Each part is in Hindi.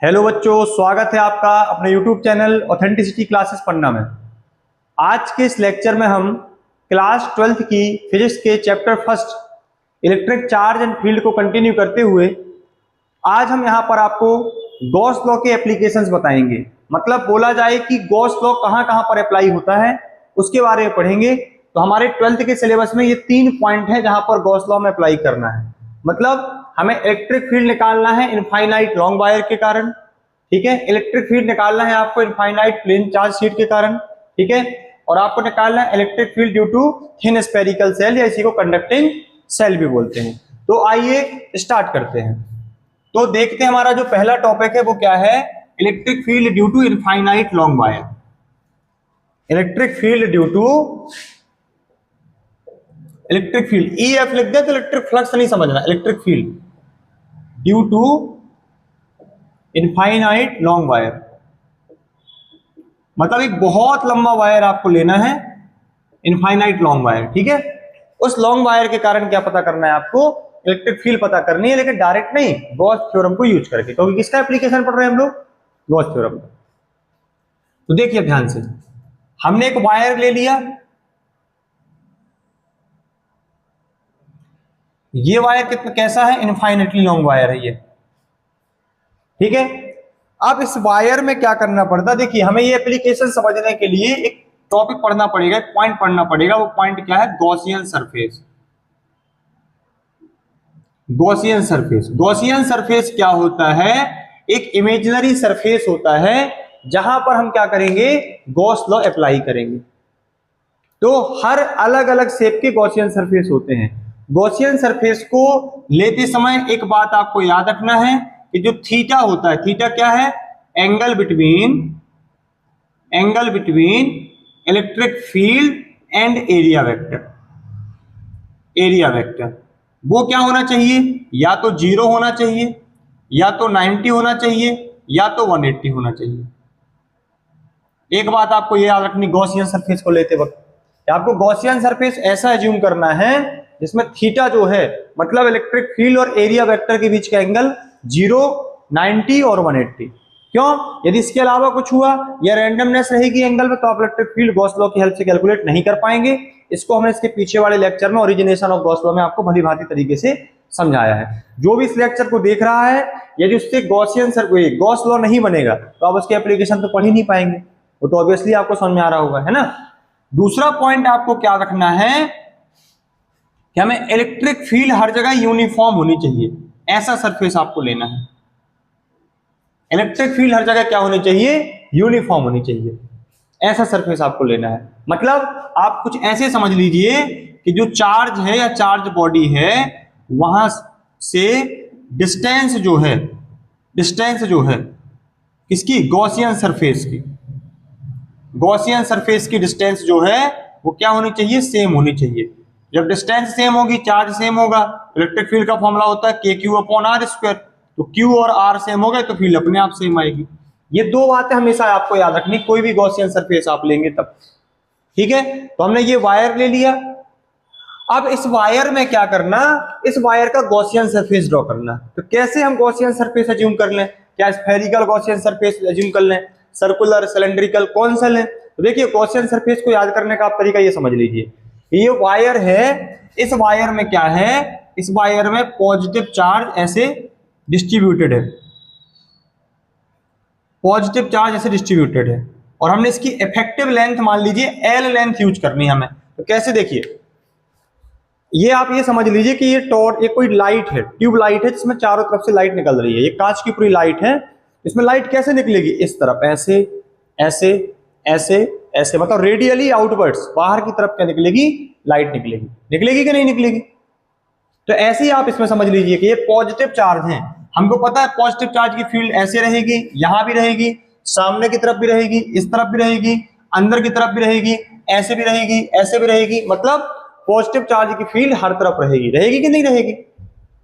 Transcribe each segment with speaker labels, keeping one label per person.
Speaker 1: हेलो बच्चों, स्वागत है आपका अपने यूट्यूब चैनल ऑथेंटिसिटी क्लासेस पढ़ना में। आज के इस लेक्चर में हम क्लास 12th की फिजिक्स के chapter first electric charge and field को कंटिन्यू करते हुए आज हम यहाँ पर आपको गॉस लॉ के एप्लीकेशंस बताएंगे। मतलब बोला जाए कि गॉस लॉ कहाँ कहाँ पर अप्लाई होता है उसके बारे में पढ़ेंगे। तो हमारे 12th के सिलेबस में ये 3 पॉइंट है जहां पर गॉस लॉ में अप्लाई करना है। मतलब हमें इलेक्ट्रिक फील्ड निकालना है इनफाइनाइट लॉन्ग वायर के कारण, ठीक है। इलेक्ट्रिक फील्ड निकालना है आपको इनफाइनाइट प्लेन चार्ज शीट के कारण, ठीक है। और आपको निकालना है electric field due to thin spherical shell या इसी को कंडक्टिंग सेल भी बोलते हैं। तो आइए स्टार्ट करते हैं। तो देखते हैं हमारा जो पहला टॉपिक है वो क्या है, electric field due to infinite long wire. Electric field due to electric field EF लिख दे तो इलेक्ट्रिक फ्लक्स नहीं समझना, electric field due to infinite long wire. मतलब एक बहुत लंबा वायर आपको लेना है, इनफाइनाइट लॉन्ग वायर, ठीक है। उस लॉन्ग वायर के कारण क्या पता करना है आपको, इलेक्ट्रिक फील्ड पता करनी है, लेकिन डायरेक्ट नहीं, गॉस थ्योरम को यूज करके। क्योंकि किसका एप्लीकेशन पढ़ रहे हैं हम लोग, गॉस थ्योरम का। तो देखिए ध्यान से, हमने एक वायर ले लिया, ये वायर कितना कैसा है, इनफाइनाइटली लॉन्ग वायर है ये, ठीक है। अब इस वायर में क्या करना पड़ता, देखिए हमें ये एप्लीकेशन समझने के लिए एक टॉपिक पढ़ना पड़ेगा, एक पॉइंट पढ़ना पड़ेगा। वो पॉइंट क्या है, Gaussian surface. Gaussian surface, Gaussian surface क्या होता है, एक इमेजिनरी सरफेस होता है जहां पर हम क्या करेंगे, गॉस लॉ अप्लाई करेंगे। तो हर अलग अलग शेप के गॉसियन सरफेस होते हैं। गॉसियन सरफेस को लेते समय एक बात आपको याद रखना है कि जो थीटा होता है, थीटा क्या है, angle between electric field and area vector. Area vector वो क्या होना चाहिए, या तो 0 होना चाहिए, या तो 90 होना चाहिए, या तो 180 होना चाहिए। एक बात आपको ये याद रखनी गॉसियन सरफेस को लेते वक्त, आपको गॉसियन सरफेस ऐसा एज्यूम करना है जिसमें थीटा जो है, मतलब इलेक्ट्रिक फील्ड और एरिया वेक्टर के बीच का एंगल 0, 90 और 180। क्यों, यदि इसके अलावा कुछ हुआ या रैंडमनेस रहेगी एंगल में तो आप इलेक्ट्रिक फील्ड गॉस लॉ की हेल्प से कैलकुलेट नहीं कर पाएंगे। इसको हमने इसके पीछे वाले लेक्चर में ओरिजिनेशन ऑफ गॉस लॉ में आपको भली भांति तरीके से समझाया है। जो भी इस लेक्चर को देख रहा है, यदि उससे गॉसियन सरफेस गॉस लॉ नहीं बनेगा तो आप उसके एप्लीकेशन तो पढ़ ही नहीं पाएंगे। वो तो ऑब्वियसली आपको समझ में आ रहा होगा, है ना। दूसरा पॉइंट आपको क्या रखना है कि हमें इलेक्ट्रिक फील्ड हर जगह यूनिफॉर्म होनी चाहिए, ऐसा सरफेस आपको लेना है। इलेक्ट्रिक फील्ड हर जगह क्या होनी चाहिए, यूनिफॉर्म होनी चाहिए, ऐसा सरफेस आपको लेना है। मतलब आप कुछ ऐसे समझ लीजिए कि जो चार्ज है या चार्ज बॉडी है वहां से डिस्टेंस जो है किसकी, गॉसियन सरफेस की, गॉसियन सरफेस की डिस्टेंस जो है वो क्या होनी चाहिए, सेम होनी चाहिए। जब डिस्टेंस सेम होगी, चार्ज सेम होगा, इलेक्ट्रिक फील्ड का फॉर्मूला होता है KQ/R²। तो Q और R सेम हो गए तो फील्ड अपने आप सेम आएगी। ये दो बातें हमेशा आपको याद रखनी, कोई भी गॉसियन सरफेस आप लेंगे तब, ठीक है। तो हमने ये वायर ले लिया, अब इस वायर में क्या करना, इस वायर का गॉसियन सरफेस ड्रॉ करना। तो कैसे हम गॉसियन सरफेस एज्यूम कर लें, क्या स्फेरिकल गॉसियन सरफेस एज्यूम कर लें, सर्कुलर, सिलेंड्रिकल, कौन सा लें। तो देखिए गॉसियन सरफेस को याद करने का आप तरीका ये समझ लीजिए, ये वायर है, इस वायर में क्या है, इस वायर में पॉजिटिव चार्ज ऐसे डिस्ट्रीब्यूटेड है, पॉजिटिव चार्ज ऐसे डिस्ट्रीब्यूटेड है, और हमने इसकी इफेक्टिव लेंथ मान लीजिए L लेंथ यूज करनी है हमें। तो कैसे, देखिए ये आप ये समझ लीजिए कि ये कोई लाइट है, ट्यूब लाइट है जिसमें चारों तरफ से लाइट निकल रही है। ये कांच की पूरी लाइट है, इसमें लाइट कैसे निकलेगी, इस तरफ ऐसे ऐसे ऐसे ऐसे, मतलब रेडियली आउटवर्ड्स, बाहर की तरफ क्या निकलेगी, लाइट निकलेगी। निकलेगी कि नहीं निकलेगी। तो ऐसे ही आप इसमें समझ लीजिए कि ये पॉजिटिव चार्ज हैं। हमको पता है पॉजिटिव चार्ज की फील्ड ऐसे रहेगी, यहां भी रहेगी, सामने की तरफ भी रहेगी, इस तरफ भी रहेगी, अंदर की तरफ भी रहेगी, ऐसे भी रहेगी, ऐसे भी रहेगी। मतलब पॉजिटिव चार्ज की फील्ड हर तरफ रहेगी, रहेगी कि नहीं रहेगी।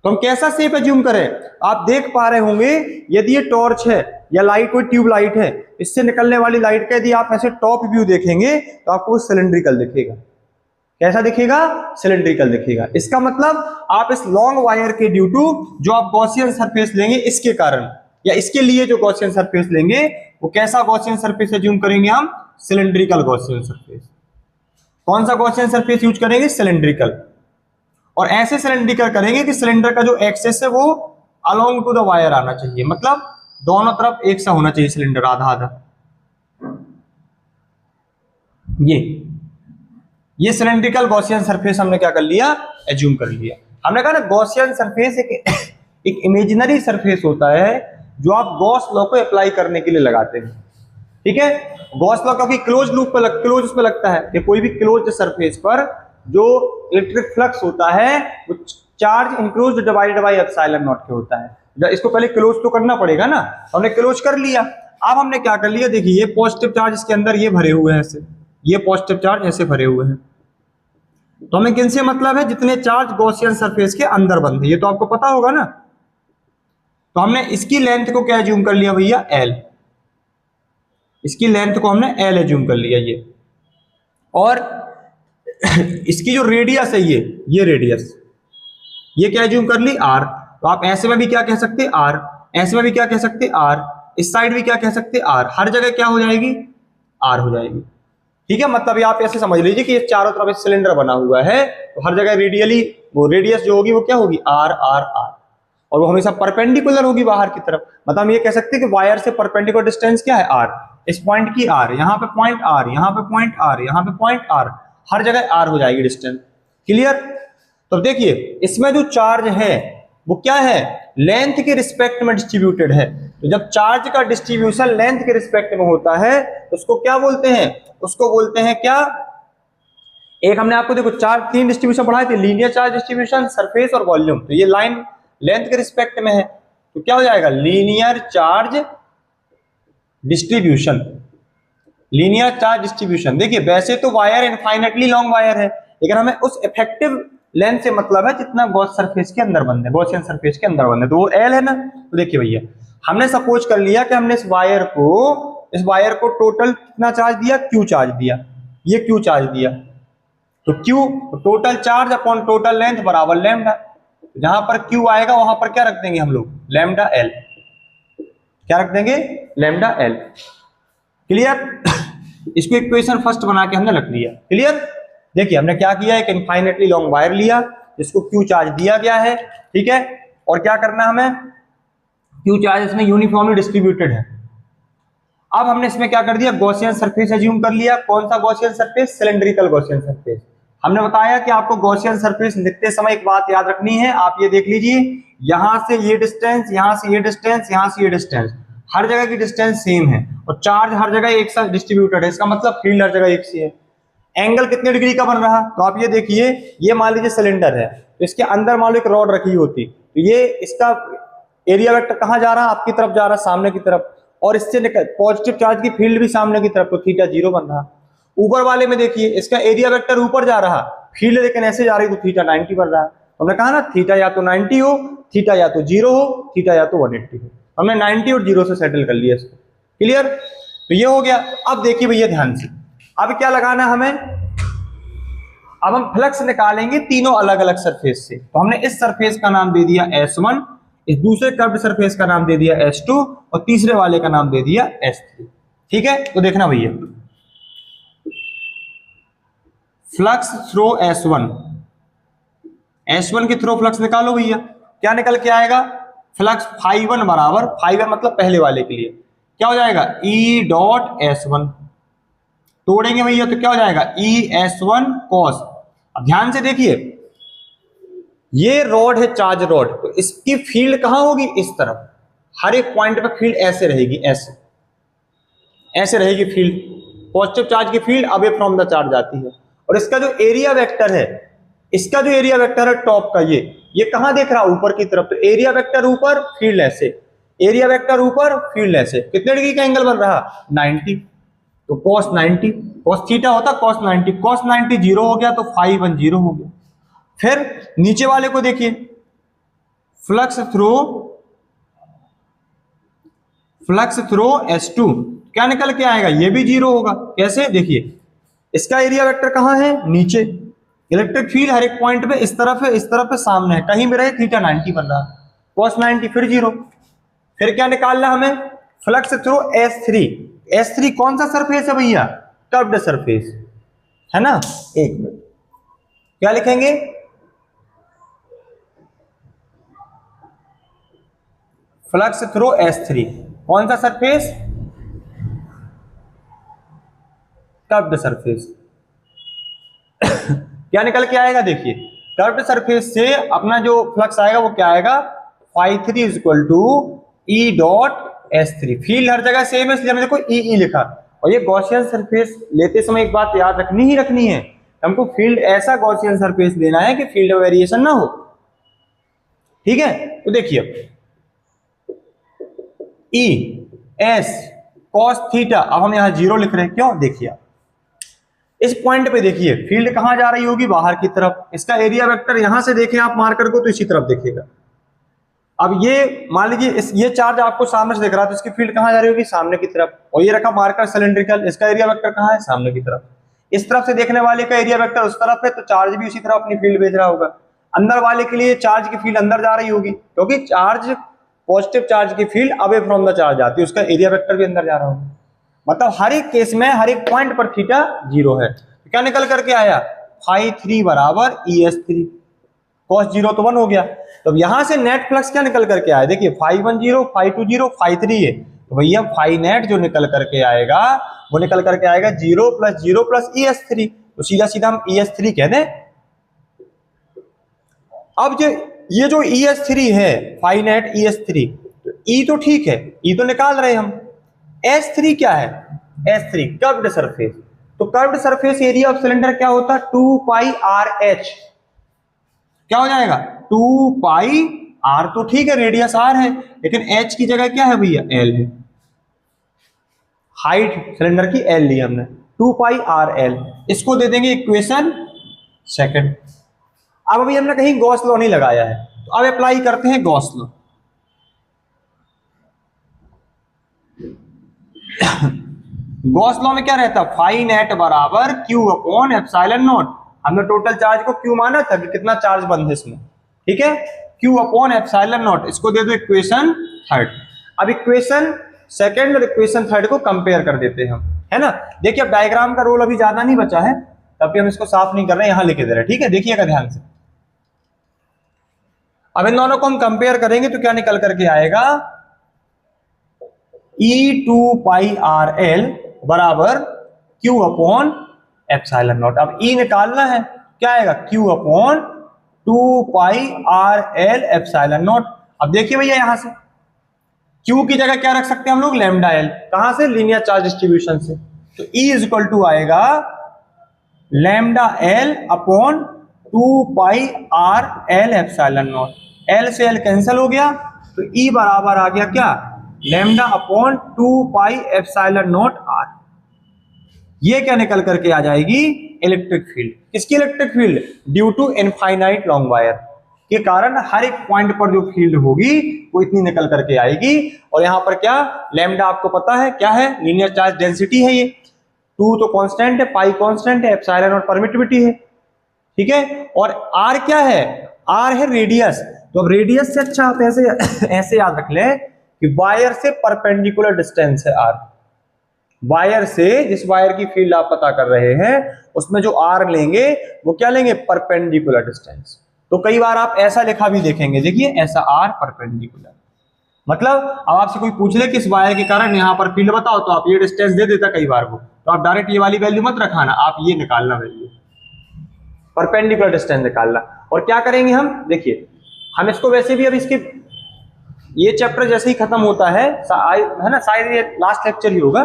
Speaker 1: तो हम कैसा शेप एज्यूम करें, आप देख पा रहे होंगे, यदि ये टॉर्च है या लाइट कोई ट्यूब लाइट है, इससे निकलने वाली लाइट का यदि आप ऐसे टॉप व्यू देखेंगे तो आपको सिलेंड्रिकल दिखेगा। कैसा दिखेगा, सिलेंड्रिकल दिखेगा। इसका मतलब आप इस लॉन्ग वायर के ड्यू टू जो आप गॉसियन सरफेस लेंगे इसके कारण या इसके लिए जो गॉसियन सरफेस लेंगे वो कैसा गॉसियन सरफेस एज्यूम करेंगे हम? Cylindrical Gaussian surface. कौन सा गॉसियन सरफेस यूज करेंगे? सिलेंड्रिकल। और ऐसे सिलेंड्रिकल करेंगे कि सिलेंडर का जो एक्सेस है वो अलोंग टू द वायर आना चाहिए, मतलब दोनों तरफ एक सा होना चाहिए सिलेंडर, आधा आधा। ये सिलेंड्रिकल गॉसियन सरफेस हमने क्या कर लिया? एज्यूम कर लिया। हमने कहा ना गॉसियन सरफेस एक इमेजिनरी सरफेस होता है जो आप गॉस लॉ को अप्लाई करने के लिए लगाते हैं, ठीक है। गॉस लॉ क्योंकि क्लोज लूप पे क्लोज उस पे लगता है कि कोई भी क्लोज सरफेस पर जो इलेक्ट्रिक फ्लक्स होता है वो charge enclosed divided by epsilon not के होता है। इसको पहले क्लोज तो करना पड़ेगा ना, हमने क्लोज कर लिया। अब हमने क्या कर लिया, देखिए ये पॉजिटिव चार्ज इसके अंदर ये भरे हुए हैं ऐसे, ये पॉजिटिव चार्ज ऐसे भरे हुए हैं। तो हमें किनसे मतलब है? जितने चार्ज गॉसियन सरफेस के अंदर बंद है, ये तो आपको पता होगा ना। तो हमने इसकी लेंथ को क्या एज्यूम कर लिया भैया? एल। इसकी लेंथ को हमने एल एज्यूम कर लिया ये, और इसकी जो रेडियस है ये रेडियस, ये क्या एज्यूम कर ली? आर। तो आप ऐसे में भी क्या कह सकते? आर। ऐसे में भी क्या कह सकते? आर। इस साइड भी क्या कह सकते? आर। हर जगह क्या हो जाएगी? आर हो जाएगी, ठीक है। मतलब आप ऐसे समझ लीजिए कि ये चारों तरफ सिलेंडर बना हुआ है, तो हर जगह रेडियली वो रेडियस जो होगी वो क्या होगी? आर आर आर, और वो हमेशा परपेंडिकुलर होगी बाहर की तरफ। मतलब हम ये कह सकते हैं कि वायर से परपेंडिकुलर डिस्टेंस क्या है? आर। इस पॉइंट की आर, यहाँ पे पॉइंट आर, यहाँ पे पॉइंट आर, यहाँ पे पॉइंट आर, हर जगह आर हो जाएगी डिस्टेंस। क्लियर? तो देखिए इसमें जो चार्ज है वो क्या है? लेंथ के रिस्पेक्ट में डिस्ट्रीब्यूटेड है। तो जब चार्ज का डिस्ट्रीब्यूशन लेंथ के रिस्पेक्ट में होता है तो उसको क्या बोलते हैं? उसको बोलते हैं क्या? एक हमने आपको देखो तीन डिस्ट्रीब्यूशन पढ़ाए थे, लीनियर चार्ज डिस्ट्रीब्यूशन, सरफेस और वॉल्यूम। तो ये लाइन लेंथ के रिस्पेक्ट में है, तो क्या हो जाएगा? Linear charge distribution. Linear charge distribution. देखिए वैसे तो वायर इनफाइनेटली लॉन्ग वायर है, लेकिन हमें उस इफेक्टिव लेंथ से मतलब है जितना गॉस सरफेस के अंदर बंद है, गॉसियन सरफेस के अंदर बंद है, तो वो एल है ना। तो देखिए भैया हमने सपोज कर लिया कि हमने इस वायर को टोटल कितना चार्ज दिया? क्यू चार्ज दिया, ये क्यू चार्ज दिया। तो Q total charge upon total length बराबर लैम्डा। जहां पर क्यू आएगा वहां पर क्या रख देंगे हम लोग? Lambda L. क्या रख देंगे? Lambda L. क्लियर? इसको इक्वेशन फर्स्ट बना के हमने रख लिया। क्लियर? देखिए हमने क्या किया, एक इनफाइनेटली लॉन्ग वायर लिया जिसको क्यू चार्ज दिया गया है, ठीक है। और क्या करना हमें? क्यू चार्ज इसमें यूनिफॉर्मली डिस्ट्रीब्यूटेड है। अब हमने इसमें क्या कर दिया? गॉसियन सरफेस एज्यूम कर लिया। कौन सा Gaussian surface? Cylindrical Gaussian surface. हमने बताया कि आपको गॉसियन सरफेस लिखते समय एक बात याद रखनी है, आप ये देख लीजिए, यहां से ये डिस्टेंस, यहां से ये डिस्टेंस, यहां से ये डिस्टेंस, हर जगह की डिस्टेंस सेम है और चार्ज हर जगह एक साथ डिस्ट्रीब्यूटेड है। इसका मतलब फील्ड हर जगह एक सी है। एंगल कितने डिग्री का बन रहा? तो आप ये देखिए, ये मान लीजिए सिलेंडर है, तो इसके अंदर मान लो एक रॉड रखी होती, तो ये इसका एरिया वेक्टर कहां जा रहा? आपकी तरफ जा रहा, सामने की तरफ, और इससे पॉजिटिव चार्ज की फील्ड भी सामने की तरफ, तो थीटा 0 बन रहा। ऊपर वाले में देखिए इसका एरिया वेक्टर ऊपर जा रहा, फील्ड लेकिन ऐसे जा रही, तो थीटा 90 बन रहा। हमने कहा ना थीटा या तो 90 हो, थीटा या तो 0 हो, थीटा या तो 180 हो। हमने 90 और 0 से सेटल कर लिया इसको। क्लियर? तो ये हो गया। अब देखिए भैया ध्यान से, अब क्या लगाना हमें? अब हम फ्लक्स निकालेंगे तीनों अलग अलग सरफेस से। तो हमने इस सरफेस का नाम दे दिया S1, इस दूसरे कर्व्ड सरफेस का नाम दे दिया S2 और तीसरे वाले का नाम दे दिया S3। ठीक है? तो देखना भैया, फ्लक्स थ्रो S1 के थ्रो फ्लक्स निकालो भैया। क्या निकल के आएगा? फ्लक्स φ1 बराबर, φ1 मतलब पहले वाले के लिए क्या हो जाएगा? E dot S1। तोड़ेंगे भैया तो क्या हो जाएगा? ES1 cos। अब ध्यान से देखिए, ये रॉड है चार्ज रॉड, तो इसकी फील्ड कहां होगी? इस तरफ, हर एक पॉइंट पे फील्ड ऐसे रहेगी, ऐसे रहेगी फील्ड। पॉजिटिव चार्ज की field away from the charge आती है। और इसका जो एरिया वेक्टर है, इसका जो एरिया वेक्टर है टॉप का, ये कहां देख रहा? ऊपर की तरफ। तो एरिया वेक्टर ऊपर, फील्ड ऐसे, एरिया वेक्टर ऊपर, फील्ड ऐसे। कितने डिग्री का एंगल बन रहा? 90। तो cos 90, cos थीटा होता cos 90, cos 90 0 हो गया तो φ1 0 हो गया। फिर नीचे वाले को देखिए, फ्लक्स थ्रो S2, क्या निकल के आएगा? ये भी 0 होगा। कैसे? देखिए इसका एरिया वेक्टर कहां है? नीचे। इलेक्ट्रिक फील्ड हर एक पॉइंट पे इस तरफ है, इस तरफ है, सामने है, कहीं भी रहे, थीटा 90 बन रहा, cos 90 फिर 0, फिर क्या निकालना हमें, फ्लक्स थ्रू S3। S3 कौन सा सरफेस है भैया, कर्व्ड सरफेस है ना। एक मिनट, क्या लिखेंगे, फ्लक्स थ्रू S3 कौन सा सरफेस, कर्व्ड सरफेस। क्या निकल के आएगा, देखिए कर्व्ड सरफेस से अपना जो फ्लक्स आएगा वो क्या आएगा, φ3 is equal to E dot S3। Field हर जगह सेम है इसलिए हमने देखो ई लिखा। और ये गॉसियन सरफेस लेते समय एक बात याद रखनी ही रखनी है, हमको फील्ड ऐसा गॉसियन सरफेस लेना है कि फील्ड में वेरिएशन ना हो, ठीक है। तो देखिए E S cos थीटा, अब हम यहां 0 लिख रहे हैं, क्यों, देखिए इस पॉइंट पे देखिए फील्ड कहां जा रही होगी, बाहर की तरफ। इसका एरिया वेक्टर यहां से देखें आप मार्कर को तो इसी तरफ देखेगा। अब ये मान लीजिए ये चार्ज आपको सामने से दिख रहा है तो इसकी फील्ड कहां जा रही होगी, सामने की तरफ। और ये रखा मार्कर सिलिंड्रिकल, इसका एरिया वेक्टर कहां है, सामने की तरफ। इस तरफ से देखने वाले का एरिया वेक्टर उस तरफ है तो चार्ज भी उसी तरफ अपनी फील्ड भेज रहा होगा। अंदर वाले के लिए चार्ज की फील्ड अंदर जा रही होगी, क्योंकि चार्ज पॉजिटिव चार्ज की field away from the charge आती है, उसका एरिया वेक्टर भी अंदर जा रहा होगा। मतलब हर एक केस में हर एक पॉइंट पर थीटा 0 है। तो क्या निकल करके आया, φ3 बराबर ES3, cos 0 तो 1 हो गया। तो यहां से नेट फ्लक्स क्या निकल करके आया, देखिए φ10 φ20 φ3 है, तो भैया फाई नेट जो निकल करके आएगा वो निकल करके आएगा 0 + 0 + ES3। तो सीधा सीधा हम ES3 कह दें। अब ये जो ES3 है, फाई नेट ES3, तो E तो ठीक है, E तो निकाल रहे हम। S3 क्या है, S3 कर्व्ड सरफेस। तो curved surface area of cylinder क्या होता है, 2 पाई RH। क्या हो जाएगा, 2 पाई R, तो ठीक है रेडियस R है, लेकिन H की जगह क्या है भैया, L है। हाइट सिलेंडर की L ली हमने, 2 पाई RL। इसको दे देंगे इक्वेशन सेकंड। अब अभी हमने कहीं गॉस लॉ नहीं लगाया है, तो अब अप्लाई करते हैं गॉस लॉ। गॉस लॉ में क्या रहता, फाई नेट बराबर Q अपॉन एप्सिलॉन नॉट। हमने टोटल चार्ज को Q माना था कि कितना चार्ज बंद है इसमें, ठीक है, Q अपॉन एप्सिलॉन नॉट। इसको दे दो इक्वेशन थर्ड। अब इक्वेशन सेकंड और इक्वेशन थर्ड को कंपेयर कर देते हैं हम, है ना। देखिए अब डायग्राम का रोल अभी ज्यादा नहीं बचा है, तभी हम इसको साफ नहीं कर रहे हैं, यहां लिखे दे रहे हैं, ठीक है। देखिएगा ध्यान से, अब इन दोनों को हम कंपेयर करेंगे तो क्या निकल करके आएगा, E2 पाई RL बराबर Q अपॉन एप्सिलॉन नॉट। अब E निकालना है, क्या आएगा, Q upon 2 pi RL epsilon not. अब देखिए भैया यहां से Q की जगह क्या रख सकते हैं हम लोग, लैम्डा L। कहां से, लीनियर चार्ज डिस्ट्रीब्यूशन से। तो E इज इक्वल टू आएगा lambda L upon 2 pi RL epsilon nought. L से L कैंसिल हो गया, तो E बराबर आ गया क्या, lambda upon 2 pi epsilon nought R। ये क्या निकल करके आ जाएगी, इलेक्ट्रिक फील्ड। किसकी electric field, due to infinite long wire के कारण हर एक पॉइंट पर जो फील्ड होगी वो इतनी निकल करके आएगी। और यहां पर क्या, लैम्डा आपको पता है क्या है, लीनियर चार्ज डेंसिटी है, ये 2 तो कांस्टेंट है, पाई कांस्टेंट है, एप्सिलॉन और परमिटिविटी है, ठीक है। और R क्या है, R है रेडियस। तो अब रेडियस से अच्छा आप ऐसे याद रख लें कि वायर से परपेंडिकुलर डिस्टेंस है R। वायर से, जिस वायर की फील्ड आप पता कर रहे हैं उसमें जो R लेंगे वो क्या लेंगे, परपेंडिकुलर डिस्टेंस। तो कई बार आप ऐसा लिखा भी देखेंगे, देखिए ऐसा R परपेंडिकुलर। मतलब अब आपसे कोई पूछ ले कि इस वायर के कारण यहां पर फील्ड बताओ, तो आप ये डिस्टेंस दे देता कई बार को, तो आप डायरेक्ट ये वाली वैल्यू मत रखाना, आप ये निकालना वैल्यू, परपेंडिकुलर डिस्टेंस निकालना। और क्या करेंगे हम, देखिए हम इसको वैसे भी अब इसके ये चैप्टर जैसे ही खत्म होता है ना, शायद ये लास्ट लेक्चर ही होगा,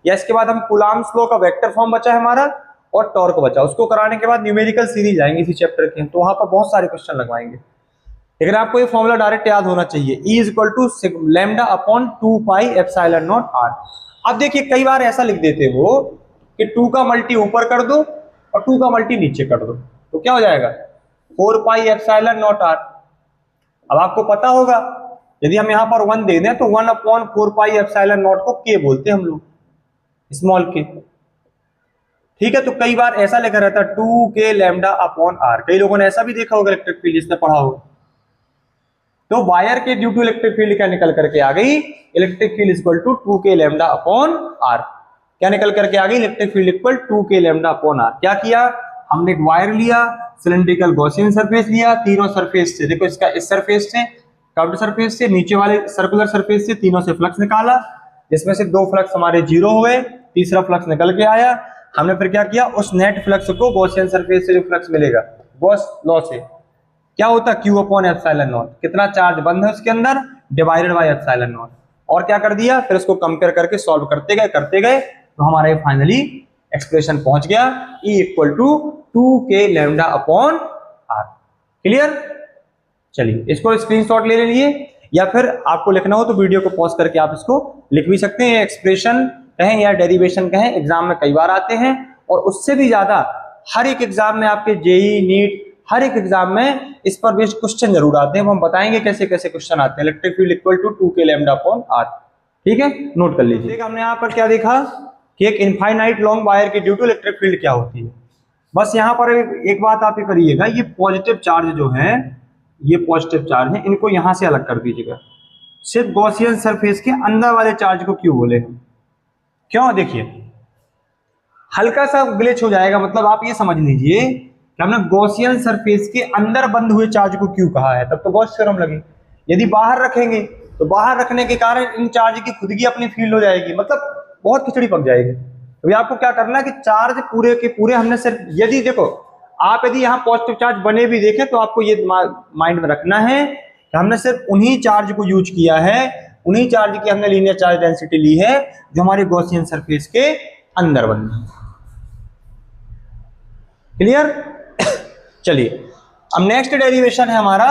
Speaker 1: या इसके बाद हम कूलॉम्स लॉ का वेक्टर फॉर्म बचा है हमारा और टॉर्क बचा, उसको कराने के बाद न्यूमेरिकल सीरीज आएंगे इसी चैप्टर के, तो वहां पर बहुत सारे क्वेश्चन लगवाएंगे। लेकिन आपको ये फॉर्मूला डायरेक्ट याद होना चाहिए, E is equal to lambda upon 2 pi epsilon nought R। अब देखिए कई बार ऐसा लिख देते वो कि 2 का मल्टी ऊपर कर दो और 2 का मल्टी नीचे कर दो, तो क्या हो जाएगा, 4 पाई एप्सिलॉन नॉट R। अब आपको पता होगा यदि हम यहां पर 1 दे दें तो 1 अपॉन 4 पाई एप्सिलॉन नॉट को K बोलते हैं हम लोग, स्मॉल k, ठीक है। तो कई बार ऐसा लिखा रहता है 2K लैम्डा अपॉन R। कई लोगों ने ऐसा भी देखा होगा इलेक्ट्रिक फील्ड जिसने पढ़ा होगा। तो वायर के ड्यू टू इलेक्ट्रिक फील्ड क्या निकल करके आ गई, electric field equal to 2k lambda upon R. क्या निकल करके आ गई, electric field equal 2k lambda upon R. क्या किया हमने, एक वायर लिया, सिलिंड्रिकल गॉसियन सरफेस लिया, तीनों सरफेस से, देखो इसका इस सरफेस से, कर्व्ड सरफेस से, नीचे वाले सर्कुलर सरफेस से, तीनों से फ्लक्स निकाला, जिसमें से 2 फ्लक्स हमारे जीरो हुए, तीसरा फ्लक्स निकल के आया। हमने फिर क्या किया, उस नेट फ्लक्स को गॉसियन सरफेस से जो फ्लक्स मिलेगा गॉस लॉ से क्या होता है, Q अपॉन एप्सिलॉन नॉट, कितना चार्ज बंद है उसके अंदर, डिवाइडेड बाय एप्सिलॉन नॉट। और क्या कर दिया, फिर इसको कंपेयर करके सॉल्व करते गए तो हमारा फाइनली एक्सप्रेशन पहुंच गया, E equal to 2k lambda upon R. Clear. चलिए इसको स्क्रीनशॉट ले लीजिए, या फिर आपको लिखना हो तो वीडियो को पॉज करके आप इसको लिख भी सकते हैं। एक्सप्रेशन कहें या डेरिवेशन कहें, एग्जाम में कई बार आते हैं, और उससे भी ज्यादा हर एक एग्जाम में आपके जेई नीट हर एक एग्जाम में इस पर बेस्ड क्वेश्चन जरूर आते हैं। हम बताएंगे कैसे कैसे क्वेश्चन आते हैं। Electric field equal to 2k lambda upon R. ठीक है, नोट कर लीजिए। हमने यहाँ पर क्या देखा कि एक इनफाइनाइट लॉन्ग वायर की ड्यू टू इलेक्ट्रिक फील्ड क्या होती है। बस यहाँ पर एक बात आप ये करिएगा, ये पॉजिटिव चार्ज जो है, ये पॉजिटिव चार्ज है, इनको यहां से अलग कर दीजिएगा। सिर्फ गॉसियन सरफेस के अंदर वाले चार्ज को क्यों बोले हम, क्यों, देखिए हल्का सा ग्लिच हो जाएगा। मतलब आप ये समझ लीजिए कि हमने गॉसियन सरफेस के अंदर बंद हुए चार्ज को क्यों कहा है, तब तो गॉस थ्योरम लगे। यदि बाहर रखेंगे तो बाहर रखने के कारण इन चार्ज की खुद की अपनी फील्ड हो जाएगी, मतलब बहुत खिचड़ी पक जाएगी। तो आपको क्या करना है कि चार्ज पूरे के पूरे हमने सिर्फ, यदि देखो आप यदि यहाँ पॉजिटिव चार्ज बने भी देखें तो आपको ये माइंड में रखना है कि हमने सिर्फ उन्हीं चार्ज को यूज किया है, उन्हीं चार्ज की हमने लीनियर चार्ज डेंसिटी ली है जो हमारे गॉसियन सरफेस के अंदर बन है। क्लियर। चलिए अब नेक्स्ट डेरिवेशन है हमारा,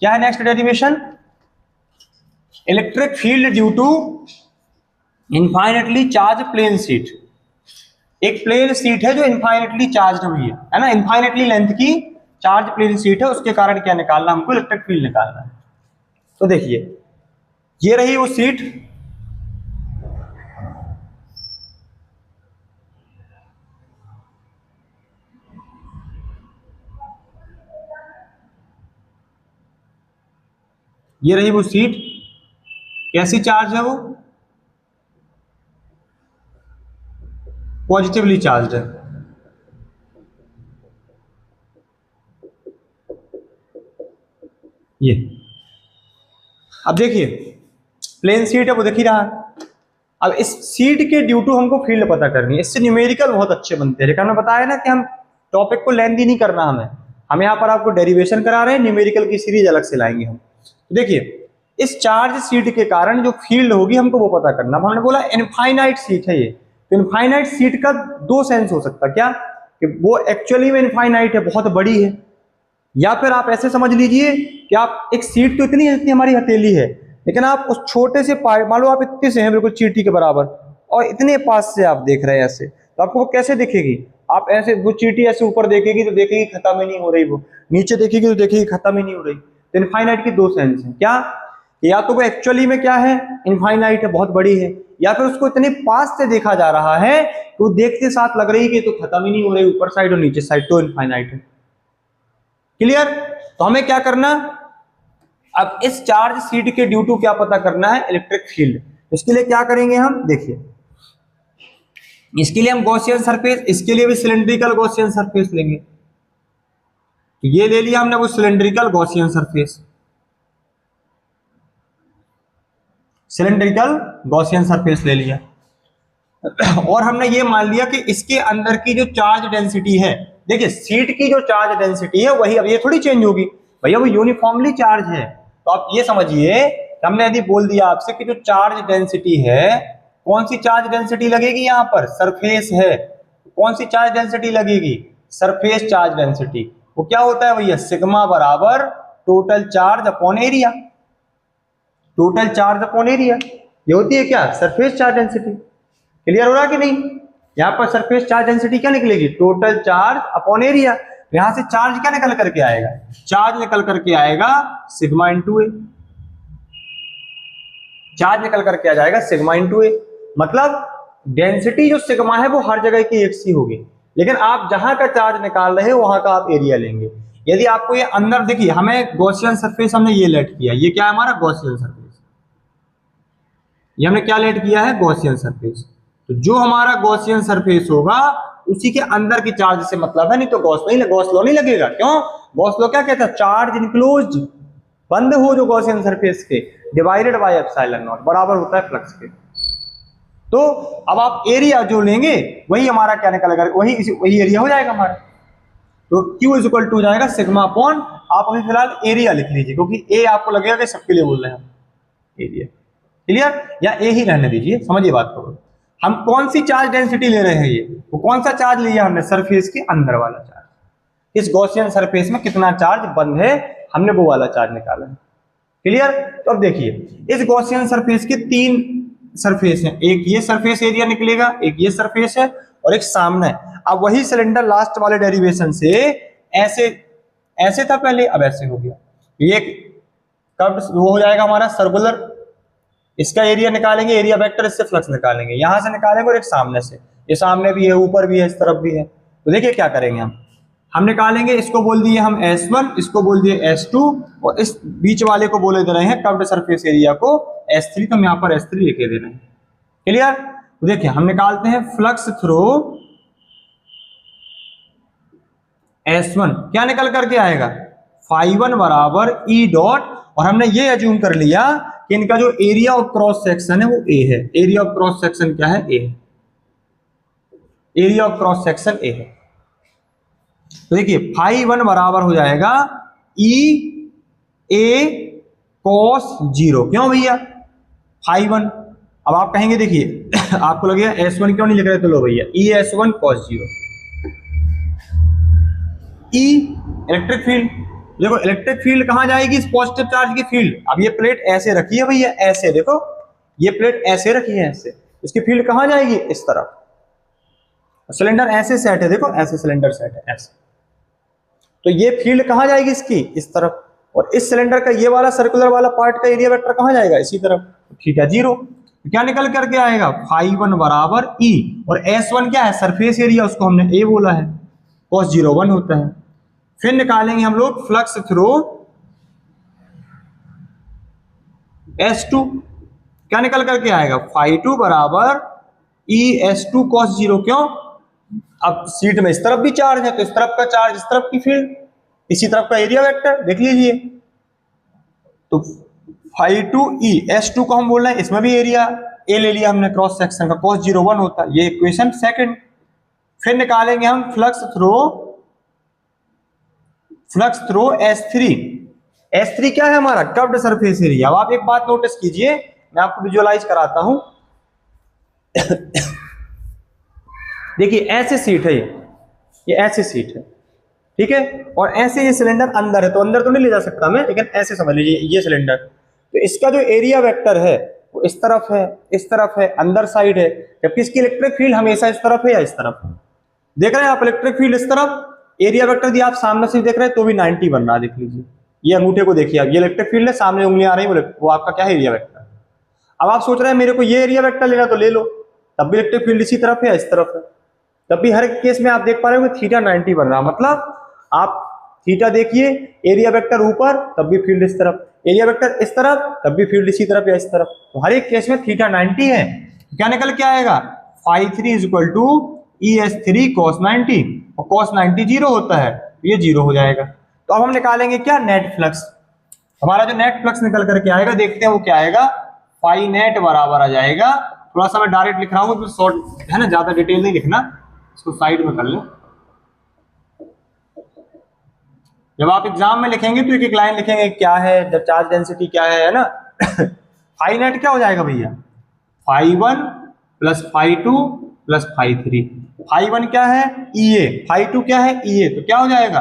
Speaker 1: क्या है next derivation, electric field due to infinitely charged plane sheet. एक प्लेन शीट है जो इनफाइनेटली चार्ज हुई है ना, इनफाइनेटली लेंथ की चार्ज प्लेन शीट है, उसके कारण क्या निकालना हमको, इलेक्ट्रिक फील्ड निकालना है। तो देखिए ये रही वो शीट, ये रही वो शीट, कैसी चार्ज है वो, पॉजिटिवली चार्ज है। ये अब देखिए प्लेन शीट है वो दिख ही रहा है। अब इस शीट के ड्यू टू हमको फील्ड पता करनी है, इससे न्यूमेरिकल बहुत अच्छे बनते हैं। लेकिन हमने बताया ना कि हम टॉपिक को लेंथी नहीं करना, हम यहाँ पर आपको डेरिवेशन करा रहे हैं, न्यूमेरिकल की सीरीज अलग से लाएंगे हम। तो देखिए इस चार्ज शीट के कारण जो फील्ड होगी हमको वो पता करना। हमने बोला इनफाइनाइट शीट है ये, तो इनफाइनाइट शीट का दो सेंस हो सकता है, क्या कि वो एक्चुअली में इनफाइनाइट है, बहुत बड़ी है, या फिर आप ऐसे समझ लीजिए कि आप एक शीट तो इतनी है जितनी हमारी हथेली है, लेकिन आप उस छोटे से मान लो आप इतने से हैं बिल्कुल चींटी के बराबर, और इतने पास से आप देख रहे हैं ऐसे, तो आपको वो कैसे दिखेगी, आप ऐसे वो चींटी ऐसे ऊपर देखेगी तो देखेगी खत्म ही नहीं हो रही, वो नीचे देखेगी तो देखेगी खत्म ही नहीं हो रही। तो इनफाइनाइट की दो सेंस है, क्या, या तो वो एक्चुअली में क्या है, इनफाइनाइट है, बहुत बड़ी है, या फिर उसको इतने पास से देखा जा रहा है तो देखते साथ लग रही है कि तो खत्म ही नहीं हो रही, ऊपर साइड और नीचे साइड, तो इनफाइनाइट है। क्लियर। तो हमें क्या करना, अब इस चार्ज शीट के ड्यू टू क्या पता करना है, इलेक्ट्रिक फील्ड। इसके लिए क्या करेंगे हम, देखिए इसके लिए हम गॉसियन सरफेस, इसके लिए भी सिलिंड्रिकल गॉसियन सरफेस लेंगे। ये ले लिया हमने वो cylindrical Gaussian surface, cylindrical Gaussian surface ले लिया, और हमने ये मान लिया कि इसके अंदर की जो चार्ज डेंसिटी है, देखिए शीट की जो चार्ज डेंसिटी है वही, अब ये थोड़ी चेंज होगी भैया, वो यूनिफॉर्मली चार्ज है। तो आप ये समझिए, हमने यदि बोल दिया आपसे कि जो चार्ज डेंसिटी है, कौन सी चार्ज डेंसिटी लगेगी, यहाँ पर सरफेस है, कौन सी चार्ज डेंसिटी लगेगी, सरफेस चार्ज डेंसिटी। वो क्या होता है भैया, सिग्मा बराबर total charge upon area, total charge upon area, ये होती है क्या, सरफेस चार्ज डेंसिटी। क्लियर हो रहा कि नहीं, यहाँ पर सरफेस चार्ज डेंसिटी क्या निकलेगी, टोटल चार्ज अपॉन एरिया। यहां से चार्ज क्या निकल करके आएगा, चार्ज निकल करके आएगा सिग्मा इंटू ए, चार्ज निकल करके आ जाएगा सिग्मा इंटू ए। मतलब डेंसिटी जो सिग्मा है वो हर जगह की एक सी होगी, लेकिन आप जहां का चार्ज निकाल रहे हो वहां का आप एरिया लेंगे। यदि आपको ये अंदर देखिए, हमें गॉसियन सरफेस हमने ये लेट किया, ये क्या है हमारा गॉसियन सरफेस, ये हमने क्या लेट किया है गॉसियन सरफेस। तो जो हमारा गॉसियन सरफेस होगा उसी के अंदर की चार्ज से मतलब है, नहीं तो गॉस लॉ नहीं लगेगा। क्यों? गॉस लॉ क्या कहता है? चार्ज इनक्लोज्ड, बंद हो जो गॉसियन सरफेस के, डिवाइडेड बाय एप्सिलॉन नॉट, बराबर होता है फ्लक्स के। तो अब आप एरिया जो लेंगे वही हमारा क्या निकलेगा, वही एरिया हो जाएगा हमारा। तो Q इज इक्वल टू हो जाएगा सिग्मा अपॉन, आप अभी फिलहाल एरिया लिख लीजिए, क्योंकि ए आपको लगेगा कि सबके लिए बोल रहे हैं हम एरिया। क्लियर? या ए ही रहने दीजिए, समझिए बात को। हम कौन सी चार्ज डेंसिटी ले रहे हैं, ये वो कौन सा चार्ज लिया हमने? सरफेस के अंदर वाला चार्ज। इस गॉसियन सरफेस में कितना चार्ज बंद है, हमने वो वाला चार्ज निकाला है। क्लियर? तो अब देखिए, इस गॉसियन सरफेस के 3 सरफेस हैं, एक ये सरफेस एरिया निकलेगा, एक ये सरफेस है और एक सामने है। अब वही सिलेंडर लास्ट वाले डेरिवेशन से ऐसे ऐसे था पहले, अब ऐसे हो गया, ये कर्व वो हो जाएगा हमारा सर्कुलर। इसका एरिया निकालेंगे, एरिया वेक्टर, इससे फ्लक्स निकालेंगे, यहां से निकालेंगे और एक सामने से, ये सामने भी है, ऊपर भी है, इस तरफ भी है। तो देखिए क्या करेंगे हम निकालेंगे, इसको बोल दिए हम S1, इसको बोल दिए S2 और इस बीच वाले को बोले दे रहे हैं कर्व्ड सरफेस एरिया को S3, तो हम यहाँ पर S3 लिखे दे रहे हैं। क्लियर? तो देखिए हम निकालते हैं फ्लक्स थ्रू S1, क्या निकल करके आएगा? φ1 बराबर E डॉट, और हमने ये एज्यूम कर लिया कि इनका जो एरिया ऑफ क्रॉस सेक्शन है वो A है। एरिया ऑफ क्रॉस सेक्शन क्या है? A है। Area of cross section A है। तो देखिए φ1 बराबर हो जाएगा E A cos 0। क्यों भैया? φ1, अब आप कहेंगे देखिए आपको लगेगा S1 क्यों नहीं लिख रहे, तो लो भैया E S1 cos 0। E electric field, देखो इलेक्ट्रिक फील्ड कहां जाएगी? इस पॉजिटिव चार्ज की फील्ड। अब ये प्लेट ऐसे रखी है भैया, ऐसे देखो, ये प्लेट ऐसे रखी है, ऐसे, इसकी फील्ड कहां जाएगी? इस तरफ। सिलेंडर ऐसे सेट है, देखो ऐसे सिलेंडर सेट है ऐसे, तो ये फील्ड कहां जाएगी इसकी? इस तरफ। और इस सिलेंडर का ये वाला सर्कुलर वाला पार्ट का एरिया वेक्टर कहां जाएगा? इसी तरफ। थीटा 0, तो क्या निकल करके आएगा? φ1 बराबर E, और S1 क्या है? सरफेस एरिया, उसको हमने A बोला है, cos 0 1 होता है। फिर निकालेंगे हम लोग फ्लक्स थ्रू S2, क्या निकल करके आएगा? φ2 बराबर E S2 cos 0। क्यों? अब सीट में इस तरफ भी चार्ज है, तो इस तरफ का चार्ज, इस तरफ की फील्ड, इसी तरफ का एरिया वेक्टर, देख लीजिए। तो φ2 E S2 को हम बोल रहे हैं, इसमें भी एरिया A ले लिया हमने क्रॉस सेक्शन का, cos 0 1 होता है, ये इक्वेशन सेकंड। फिर निकालेंगे हम फ्लक्स थ्रू S3। S3 क्या है हमारा? Curved surface area. अब आप एक बात नोटिस कीजिए, मैं आपको विजुअलाइज कराता हूं। देखिए ऐसे सीट है, ये ऐसी सीट है, ठीक है, और ऐसे ये सिलेंडर अंदर है, तो अंदर तो नहीं ले जा सकता मैं, लेकिन ऐसे समझ लीजिए ये सिलेंडर। तो इसका जो एरिया वेक्टर है वो इस तरफ है, इस तरफ है, अंदर साइड है, जबकि इसकी इलेक्ट्रिक फील्ड हमेशा इस तरफ है या इस तरफ। देख रहे हैं आप इलेक्ट्रिक फील्ड इस तरफ, एरिया वेक्टर दिया आप सामने से देख रहे हैं तो भी 90 बन रहा है, देख लीजिए ये अंगूठे को देखिए आप, ये इलेक्ट्रिक फील्ड है, सामने उंगलियां आ रही है, वो आपका क्या है? Area vector. अब आप सोच रहे हैं मेरे को ये एरिया वेक्टर लेना, तो ले लो, तब भी इलेक्ट्रिक फील्ड इसी तरफ है या इस तरफ है, तब भी हर केस में आप देख पा रहे हो कि थीटा 90 बन रहा है। मतलब आप थीटा देखिए, एरिया वेक्टर ऊपर तब भी फील्ड इस तरफ, एरिया वेक्टर इस तरफ तब भी फील्ड इसी तरफ या इस तरफ, तो हर एक केस में थीटा 90 है। क्या निकल के आएगा? φ3 is equal to ES3 cos 90, और cos 90 0 होता है, तो ये 0 हो जाएगा। तो अब हम निकालेंगे क्या? Net flux. हमारा जो नेट फ्लक्स निकल करके आएगा, देखते हैं वो क्या आएगा। फाई नेट बराबर आ जाएगा, थोड़ा सा मैं डायरेक्ट लिख रहा हूँ तो शॉर्ट है ना, ज्यादा डिटेल नहीं लिखना, इसको साइड में कर लें। जब आप एग्जाम में लिखेंगे तो एक एक लाइन लिखेंगे क्या है, जब चार्ज डेंसिटी क्या है ना। फाई नेट क्या हो जाएगा भैया? φ1 प्लस φ2 प्लस φ3। φ1 क्या है? EA, φ2 क्या है? EA, तो क्या हो जाएगा?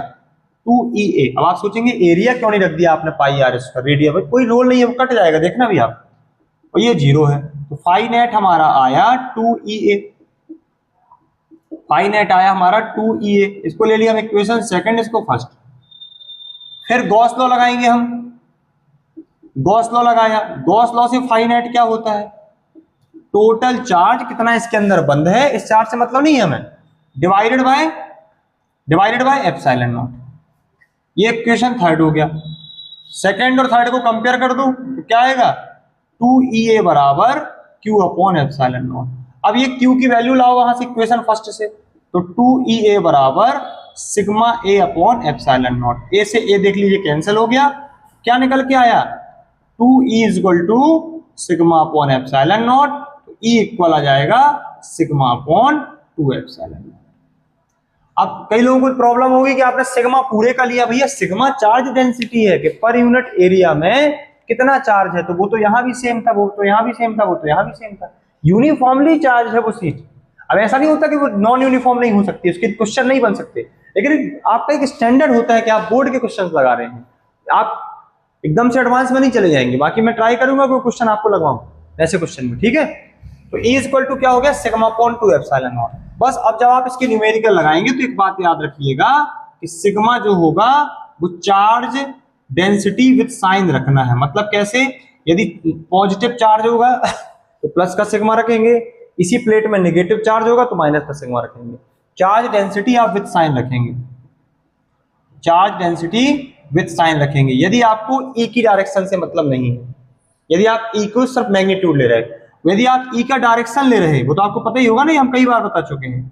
Speaker 1: 2EA। अब आप सोचेंगे एरिया क्यों नहीं रख दिया आपने पाई आर स्क्वायर, रेडिया भाई कोई रोल नहीं है, वो कट जाएगा, देखना भी आप, और ये 0 है, तो फाई नेट हमारा आया 2EA। फाई नेट आया हमारा 2EA, इसको ले लिया हम इक्वेशन सेकंड, इसको फर्स्ट। फिर गॉस लॉ लगाएंगे हम, गॉस लॉ लगाया, गॉस लॉ से फाई नेट क्या होता है? टोटल चार्ज कितना इसके अंदर बंद है, इस चार्ज से मतलब नहीं है हमें, डिवाइडेड बाय एप्सिलॉन नॉट। ये इक्वेशन थर्ड हो गया। सेकंड और थर्ड को कंपेयर कर दो तो क्या आएगा, 2EA बराबर Q अपॉन एप्सिलॉन नॉट। अब ये Q की वैल्यू लाओ वहां से इक्वेशन फर्स्ट से, तो 2EA बराबर sigma A upon epsilon naught. A से ए देख लीजिए कैंसिल हो गया, क्या निकल के आया 2E is equal to sigma upon epsilon nought, तो E इक्वल आ जाएगा सिग्मा अपॉन 2 एप्सिलॉन नॉट। अब कई लोगों को प्रॉब्लम होगी कि आपने सिग्मा पूरे का लिया, भैया सिग्मा चार्ज डेंसिटी है कि पर यूनिट एरिया में कितना चार्ज है, तो वो तो यहां भी सेम था, वो तो यहां भी सेम था, वो तो यहां भी सेम था, यूनिफॉर्मली चार्ज है वो सीट। अब ऐसा नहीं होता कि वो नॉन यूनिफॉर्म नहीं हो सकती, उसके क्वेश्चन नहीं बन सकते, लेकिन आपका एक स्टैंडर्ड होता है कि आप बोर्ड के क्वेश्चन लगा रहे हैं, आप एकदम से एडवांस में नहीं चले जाएंगे। बाकी मैं ट्राई करूंगा कोई क्वेश्चन आपको लगवाऊं ऐसे क्वेश्चन में, ठीक है। तो E इक्वल टू क्या हो गया, सिग्मा अपॉन 2 एप्सिलॉन नॉट। बस अब जब आप इसकी न्यूमेरिकल लगाएंगे तो एक बात याद रखिएगा कि सिग्मा जो होगा वो चार्ज डेंसिटी विद साइन रखना है। मतलब कैसे, यदि पॉजिटिव चार्ज होगा तो प्लस का सिग्मा रखेंगे, इसी प्लेट में नेगेटिव चार्ज होगा तो माइनस का सिग्मा रखेंगे। चार्ज डेंसिटी आप विद साइन रखेंगे, चार्ज डेंसिटी विद साइन रखेंगे। यदि आपको E की डायरेक्शन से मतलब नहीं है, यदि आप E को सिर्फ मैग्नीट्यूड ले रहे हैं, यदि आप E का डायरेक्शन ले रहे हैं, वो तो आपको पता ही होगा ना, हम कई बार बता चुके हैं,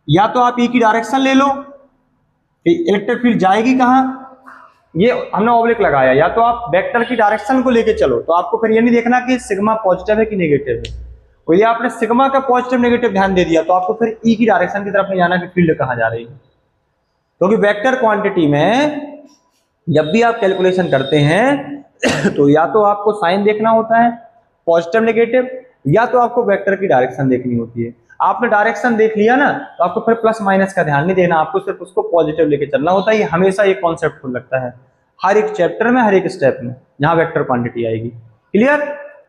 Speaker 1: या तो आप E की डायरेक्शन ले लो, इलेक्ट्रिक फील्ड जाएगी कहां, ये हमने ऑब्लिक लगाया, या तो आप वेक्टर की डायरेक्शन को लेके चलो, तो आपको फिर ये नहीं देखना कि सिग्मा पॉजिटिव है कि नेगेटिव है, और यदि आपने सिग्मा का पॉजिटिव नेगेटिव ध्यान दे दिया तो आपको फिर E की डायरेक्शन की तरफ नहीं जाना कि फील्ड कहां जा रही है। क्योंकि वेक्टर क्वांटिटी में जब भी आप कैलकुलेशन करते हैं तो या तो आपको साइन देखना होता है पॉजिटिव नेगेटिव, या तो आपको वेक्टर की डायरेक्शन देखनी होती है। आपने डायरेक्शन देख लिया ना तो आपको फिर प्लस माइनस का ध्यान नहीं देना, आपको सिर्फ उसको पॉजिटिव लेके चलना होता है। ये हमेशा ये कॉन्सेप्ट खुल लगता है हर एक चैप्टर में, हर एक स्टेप में जहां वेक्टर क्वांटिटी आएगी। क्लियर?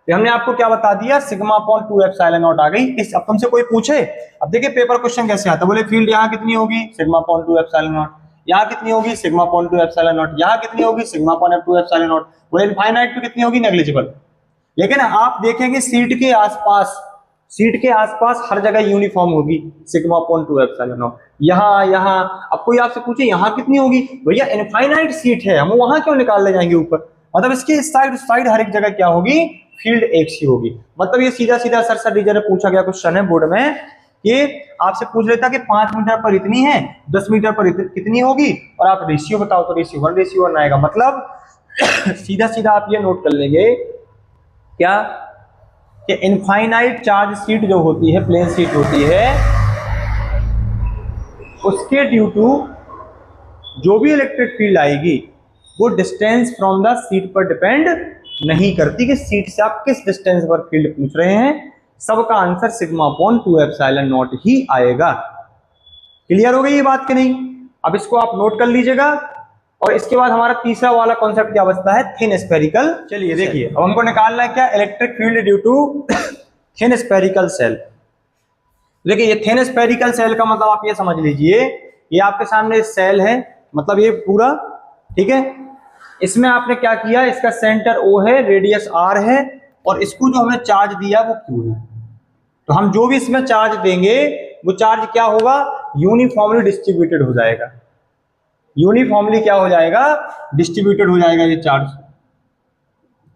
Speaker 1: तो हमने आपको क्या बता दिया, सिग्मा अपॉन 2 एप्सिलॉन नॉट आ गई। इस अब तुमसे कोई पूछे, अब देखिए पेपर क्वेश्चन कैसे आता है, बोले फील्ड यहाँ कितनी होगी, सिग्मा अपॉन 2 एप्सिलॉन नॉट, यहाँ कितनी होगी, सिग्मा अपॉन 2 एप्सिलॉन नॉट, यहाँ कितनी होगी, सिग्मा अपॉन 2 एप्सिलॉन नॉट, बोले इनफाइनाइट पे कितनी होगी, नेग्लिजिबल। लेकिन आप देखेंगे सीट के आसपास हर जगह यूनिफॉर्म होगी, सिग्मा अपॉन 2 एप्सिलॉन नॉट। यहाँ अब कोई आपसे पूछे यहाँ कितनी होगी, भैया इनफाइनाइट सीट है, हम वहां क्यों निकाल ले जाएंगे ऊपर, मतलब इसके साइड हर एक जगह क्या होगी, फील्ड एक सी होगी। मतलब ये सीधा सर टीचर ने पूछा गया क्वेश्चन है बोर्ड में कि आपसे पूछ लेता कि 5 मीटर पर इतनी है, 10 मीटर पर कितनी होगी, और आप रेशियो बताओ, तो रेशियो 1:1 आएगा। मतलब सीधा आप ये नोट कर लेंगे क्या कि इनफाइनाइट चार्ज सीट जो होती है, प्लेन सीट होती है, उसके ड्यू टू जो भी इलेक्ट्रिक फील्ड आएगी वो डिस्टेंस फ्रॉम द सीट पर डिपेंड नहीं करती कि सीट से आप किस डिस्टेंस पर फील्ड पूछ रहे हैं, सबका answer sigma upon 2 epsilon not ही आएगा। क्लियर हो गई ये बात कि नहीं? अब इसको आप नोट कर लीजिएगा। और इसके बाद हमारा तीसरा वाला कॉन्सेप्ट क्या बचता है, थिन स्फेरिकल। चलिए देखिए, अब हमको निकालना है क्या, electric field due to thin spherical shell. देखिए ये थिन स्फेरिकल सेल का मतलब आप ये समझ लीजिए, ये आपके सामने सेल है, मतलब ये पूरा, ठीक है, इसमें आपने क्या किया, इसका सेंटर O है, रेडियस R है, और इसको जो हमें चार्ज दिया वो Q है। तो हम जो भी इसमें चार्ज देंगे वो चार्ज क्या होगा, यूनिफॉर्मली डिस्ट्रीब्यूटेड हो जाएगा। यूनिफॉर्मली क्या हो जाएगा, डिस्ट्रीब्यूटेड हो जाएगा। ये चार्ज,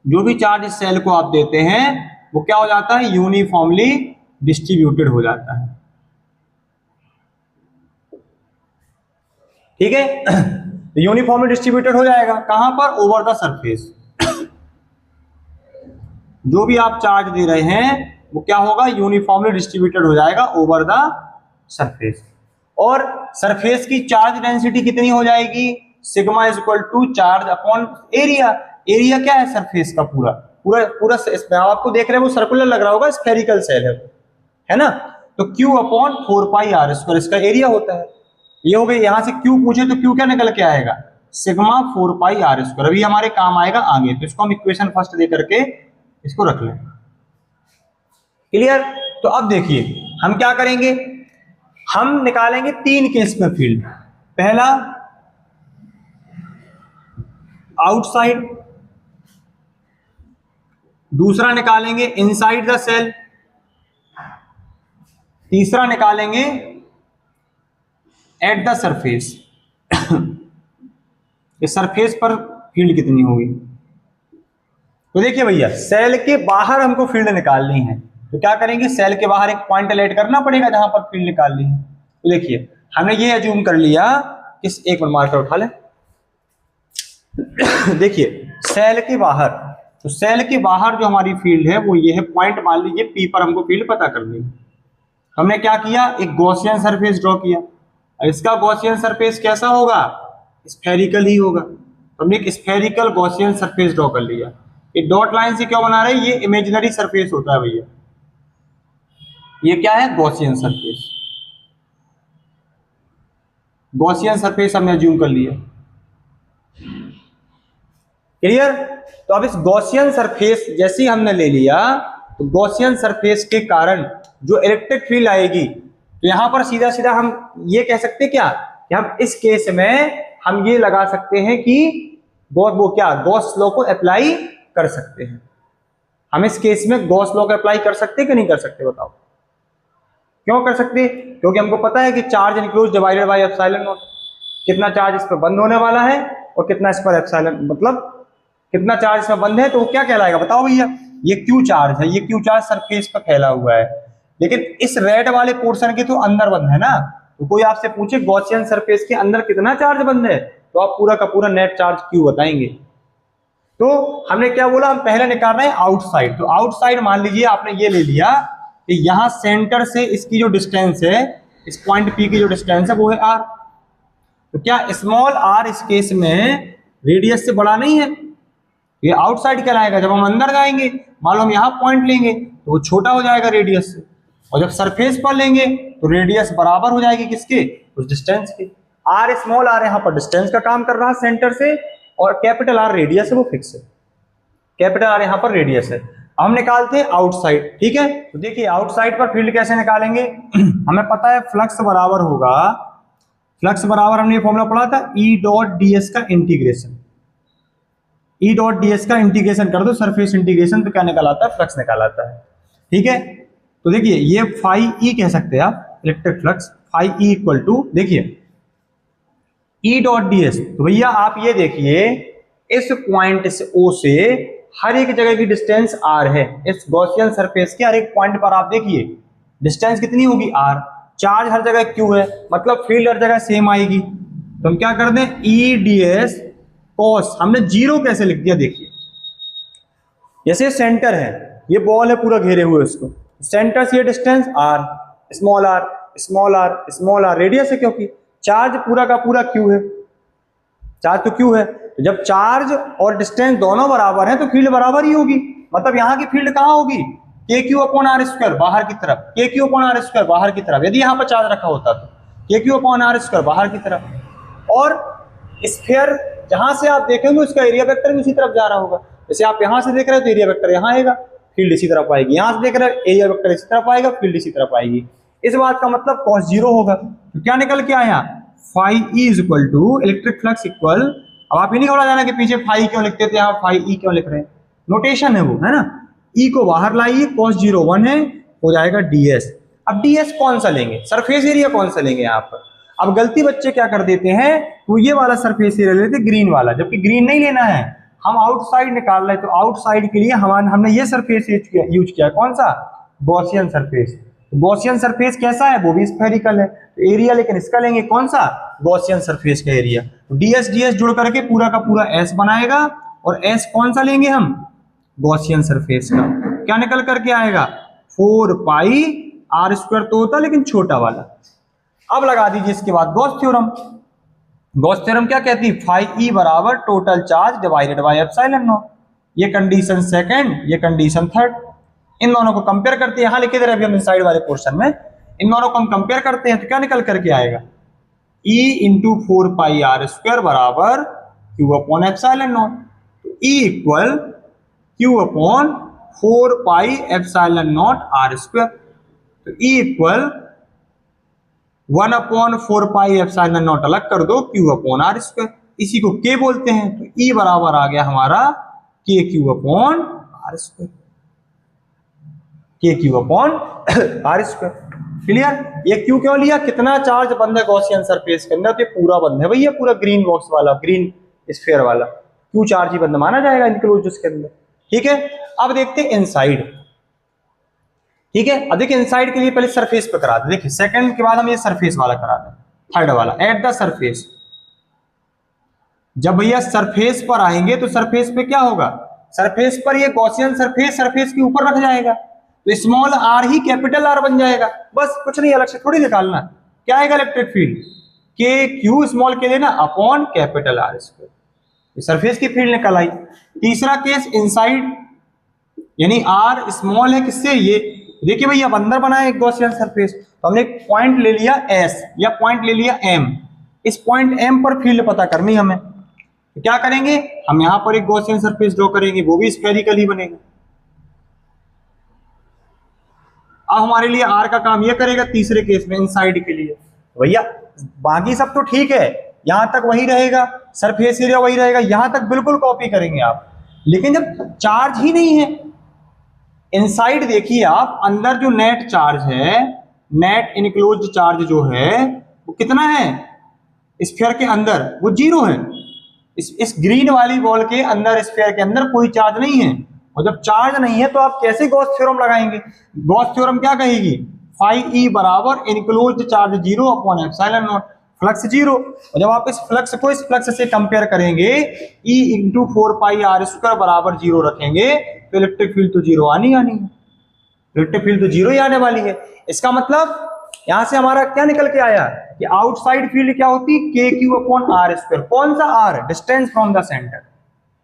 Speaker 1: जो भी चार्ज इस सेल को आप देते हैं वो क्या हो जाता है, यूनिफॉर्मली डिस्ट्रीब्यूटेड हो जाता है। ठीक है, यूनिफॉर्मली डिस्ट्रीब्यूटेड हो जाएगा कहां पर, ओवर द सरफेस। जो भी आप चार्ज दे रहे हैं वो क्या होगा, यूनिफॉर्मली डिस्ट्रीब्यूटेड हो जाएगा ओवर द सरफेस। और सरफेस की चार्ज डेंसिटी कितनी हो जाएगी, sigma is equal to charge upon area. Area क्या है सरफेस का, पूरा आपको देख रहे हैं वो सर्कुलर लग रहा होगा, स्फेरिकल सेल है ना। तो Q अपॉन 4πr², इसका एरिया होता है। ये हो गई, यहां से Q पूछे तो Q क्या निकल के आएगा, सिग्मा 4πr²। अभी हमारे काम आएगा आगे, तो इसको हम इक्वेशन फर्स्ट दे करके इसको रख लें। क्लियर? तो अब देखिए हम क्या करेंगे, हम निकालेंगे 3 केस में फील्ड। पहला आउटसाइड, दूसरा निकालेंगे इनसाइड द सेल, तीसरा निकालेंगे एट द सरफेस। इस सरफेस पर फील्ड कितनी होगी। तो देखिए भैया, सेल के बाहर हमको फील्ड निकालनी है, तो क्या करेंगे, सेल के बाहर एक पॉइंट लेट करना पड़ेगा जहां पर फील्ड निकालनी है। तो देखिए हमने ये एज्यूम कर लिया, इस एक मिनट मार्कर उठा ले। देखिए सेल के बाहर, तो सेल के बाहर जो हमारी फील्ड है वो ये है, पॉइंट मान लीजिए पी पर हमको फील्ड पता करनी है। हमने क्या किया, एक गॉसियन सरफेस ड्रॉ किया। इसका गॉसियन सरफेस कैसा होगा, स्फेरिकल ही होगा। हमने एक स्फेरिकल गॉसियन सरफेस ड्रॉ कर लिया। ये डॉट लाइन से क्यों बना रहे हैं, ये इमेजिनरी सरफेस होता है भैया, ये क्या है, गॉसियन सरफेस। गॉसियन सरफेस हमने अज्यूम कर लिया, क्लियर। तो अब इस गॉसियन सरफेस जैसे ही हमने ले लिया, तो गॉसियन सरफेस के कारण जो इलेक्ट्रिक फील्ड आएगी, तो यहां पर सीधा सीधा हम ये कह सकते हैं क्या, कि हम इस केस में हम ये लगा सकते हैं कि वो क्या, गॉस लॉ को अप्लाई कर सकते हैं। हम इस केस में गॉस लॉ को अप्लाई कर सकते हैं कि नहीं कर सकते, बताओ। क्यों कर सकते, क्योंकि हमको पता है कि charge enclose divided by epsilon not, कितना चार्ज इस पर बंद होने वाला है और कितना इस पर एप्सिलॉन, मतलब कितना चार्ज इसमें बंद है, तो वो क्या कहलाएगा, बताओ भैया। ये क्यू चार्ज है, ये क्यू चार्ज सरफेस पर फैला हुआ है, लेकिन इस रेड वाले पोर्शन के तो अंदर बंद है ना। तो कोई आपसे पूछे गॉसियन सरफेस के अंदर कितना चार्ज बंद है, तो आप पूरा का पूरा नेट चार्ज क्यू बताएंगे। तो हमने क्या बोला, हम पहले निकाल रहे हैं आउटसाइड। तो आउटसाइड मान लीजिए आपने ये ले लिया कि यहां सेंटर से इसकी जो डिस्टेंस है, इस पॉइंट पी की जो डिस्टेंस है वो है आर। तो क्या स्मॉल आर इस केस में रेडियस से बड़ा नहीं है, ये आउटसाइड कहलाएगा। जब हम अंदर जाएंगे, मान लो हम यहाँ पॉइंट लेंगे तो वो छोटा हो जाएगा रेडियस से, और जब सरफेस पर लेंगे तो रेडियस बराबर हो जाएगी किसके, उस डिस्टेंस के। आर स्मॉल आर यहाँ पर डिस्टेंस का काम कर रहा है सेंटर से, और कैपिटल आर रेडियस है, वो फिक्स है। कैपिटल आर यहाँ पर रेडियस है। हम निकालते हैं आउटसाइड, ठीक है। तो देखिए आउटसाइड पर फील्ड कैसे निकालेंगे, हमें पता है फ्लक्स बराबर होगा, फ्लक्स बराबर हमने ये फॉर्मूला पढ़ा था, ई डॉट डी एस का integration. E dot D S का इंटीग्रेशन कर दो, सरफेस इंटीग्रेशन, तो क्या निकाल आता है, फ्लक्स निकाल आता है, ठीक है। तो देखिए ये फाई ई कह सकते हैं आप, electric flux phi E equal to, देखिए ई डॉट डी एस। तो भैया आप ये देखिए, इस पॉइंट से ओ से हर एक जगह की डिस्टेंस आर है। इस गॉसियन सरफेस के हर एक पॉइंट पर आप देखिए डिस्टेंस कितनी होगी, आर। चार्ज हर जगह क्यू है, मतलब फील्ड हर जगह सेम आएगी। तो हम क्या कर दें, ई डी एस कॉस, हमने जीरो कैसे लिख दिया, देखिए जैसे सेंटर है, ये बॉल है पूरा घेरे हुए उसको, सेंटर से ये distance R, small R small R small R radius है, क्योंकि चार्ज पूरा का पूरा क्यू है, चार्ज तो क्यू है। तो जब चार्ज और डिस्टेंस दोनों बराबर है तो फील्ड बराबर ही होगी। मतलब यहाँ की फील्ड कहाँ होगी, के क्यू अपॉन आर स्क्वायर बाहर की तरफ, के क्यू अपॉन आर स्क्वायर बाहर की तरफ। यदि यहाँ पर चार्ज रखा होता तो के क्यू अपॉन आर स्क्वायर बाहर की तरफ। और स्फीयर जहां से आप देखेंगे उसका एरिया वेक्टर भी इसी तरफ जा रहा होगा। जैसे आप यहां से देख रहे हो तो एरिया वेक्टर यहाँ आएगा, फील्ड इसी तरफ आएगी। यहां से देख रहे हो एरिया वेक्टर इसी तरफ आएगा, फील्ड इसी तरफ आएगी। इस बात का मतलब cos जीरो होगा। तो क्या निकल के आया, phi E is equal to electric flux equal, अब आप ये नहीं बोला जाना कि पीछे फाई क्यों लिखते थे, यहाँ फाई ई क्यों लिख रहे हैं, नोटेशन है वो, है ना। ई को बाहर लाइए, cos जीरो 1 है, हो जाएगा ds। अब ds कौन सा लेंगे, सरफेस एरिया कौन सा लेंगे यहाँ पर। अब गलती बच्चे क्या कर देते हैं, तो ये वाला सरफेस एरिया लेते ग्रीन वाला, जबकि ग्रीन नहीं लेना है, हम आउटसाइड निकाल रहे हैं। तो आउटसाइड के लिए हमने ये सरफेस यूज किया, कौन सा, गॉसियन सरफेस। गॉसियन सरफेस कैसा है, वो भी स्फेरिकल है। तो एरिया लेकिन इसका लेंगे कौन सा, गॉसियन सरफेस का एरिया। तो ds जुड़ करके पूरा का पूरा s बनाएगा, और s कौन सा लेंगे हम, गॉसियन सरफेस का। क्या निकल करके आएगा, 4 पाई आर स्क्वायर तो होता लेकिन छोटा वाला। अब लगा दीजिए इसके बाद गॉस थ्योरम। गॉस थ्योरम क्या कहती है, फाई ई बराबर total charge divided by epsilon not. ये कंडीशन सेकंड, ये कंडीशन थर्ड। इन दोनों को कंपेयर करते हैं, यहां लिखे थे अभी हम इनसाइड वाले पोर्शन में, इन दोनों को हम कंपेयर करते हैं तो क्या निकल करके आएगा, E into 4 pi R square बराबर Q अपॉन एप्सिलॉन नॉट। तो E equal Q upon 4 pi epsilon nought R square. तो E equal 1 upon 4 pi epsilon nought अलग कर दो, Q अपॉन आर स्क्वायर, इसी को K बोलते हैं। तो E बराबर आ गया हमारा KQ upon R square, KQ upon R square. Clear. ये क्यू क्यों लिया, कितना चार्ज बंद है गॉसियन सरफेस के अंदर, तो ये पूरा बंद है भैया, पूरा ग्रीन बॉक्स वाला, ग्रीन स्फीयर वाला, क्यू चार्ज ही बंद माना जाएगा इनक्लोज्ड उसके अंदर। ठीक है, अब देखते हैं इनसाइड। ठीक है, अब देखिए इनसाइड के लिए पहले सरफेस पे करा दे। देखिए सेकंड के बाद हम ये सरफेस वाला करा दें, थर्ड वाला एट द सरफेस। जब भैया सरफेस पर आएंगे तो सरफेस पे क्या होगा, सरफेस पर ये गॉसियन सरफेस सरफेस के ऊपर रख जाएगा, तो स्मॉल आर ही कैपिटल आर बन जाएगा, बस कुछ नहीं, अलग से थोड़ी निकालना। क्या आएगा इलेक्ट्रिक फील्ड, के क्यू स्मॉल के लिए ना upon capital R square, surface की फील्ड निकल आई। तीसरा केस इनसाइड, यानी आर स्मॉल है किससे, ये देखिए भैया अंदर बना है एक गॉसियन सरफेस, तो हमने एक पॉइंट ले लिया एस या पॉइंट ले लिया एम, इस पॉइंट एम पर फील्ड पता करनी हमें, तो क्या करेंगे हम यहां पर एक गॉसियन सरफेस ड्रॉ करेंगे, वो भी स्फेरिकल ही बनेगा। अब हमारे लिए आर का काम ये करेगा तीसरे केस में इनसाइड के लिए, भैया बाकी सब तो ठीक है, यहां तक वही रहेगा, सरफेस एरिया वही रहेगा, यहां तक बिल्कुल कॉपी करेंगे आप, लेकिन जब चार्ज ही नहीं है इनसाइड, देखिए आप अंदर जो नेट चार्ज है, नेट इनक्लोज्ड चार्ज जो है वो कितना है स्फीयर के अंदर, वो 0 है। इस ग्रीन वाली बॉल के अंदर स्फीयर के अंदर कोई चार्ज नहीं है, और जब चार्ज नहीं है तो आप कैसे गॉस थ्योरम लगाएंगे, गॉस थ्योरम क्या कहेगी, फाई ई बराबर enclosed charge 0 upon epsilon not, flux 0, और जब आप इस फ्लक्स को इस फ्लक्स से कंपेयर करेंगे E into 4 pi R square बराबर 0 रखेंगे तो इलेक्ट्रिक फील्ड तो 0 आनी है, इलेक्ट्रिक फील्ड तो 0 ही आने वाली है। इसका मतलब यहां से हमारा क्या निकल के आया कि आउटसाइड फील्ड क्या होती, के क्यू अपॉन आर स्क्वायर, कौन सा R, distance from the centre,